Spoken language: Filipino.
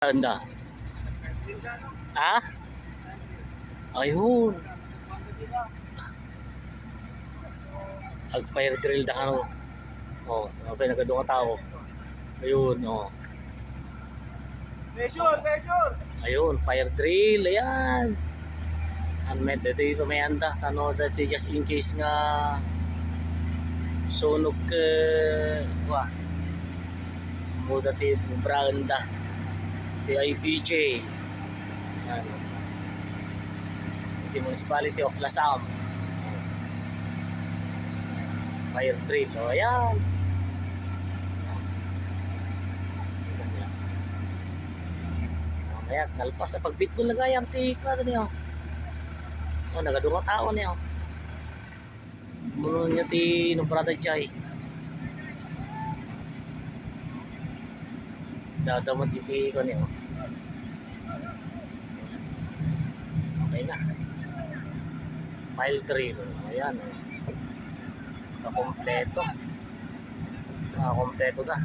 Anda. Ah? Ayun. Ag fire drill da kano. Oh, okay nagadong ka tao. Ayun, oh. Pressure! Ayun, fire drill, ayan. Unmet dito yung mayanda. Ano dito just in case nga sunog ke wah. Muda ti branda. Ti IPJ. Yan. The Municipality of Lasam. Fire drill, oh, ayan. Mamaya, nalpas sa pagbitbol na gayam ti kada niyo. Oh, nagadunga tao niyo. Mulo niya ti numbrada jay. Dadamot iti ko niyo. Okay na. File drill. Ayan. Kakompleto. Nakakompleto na.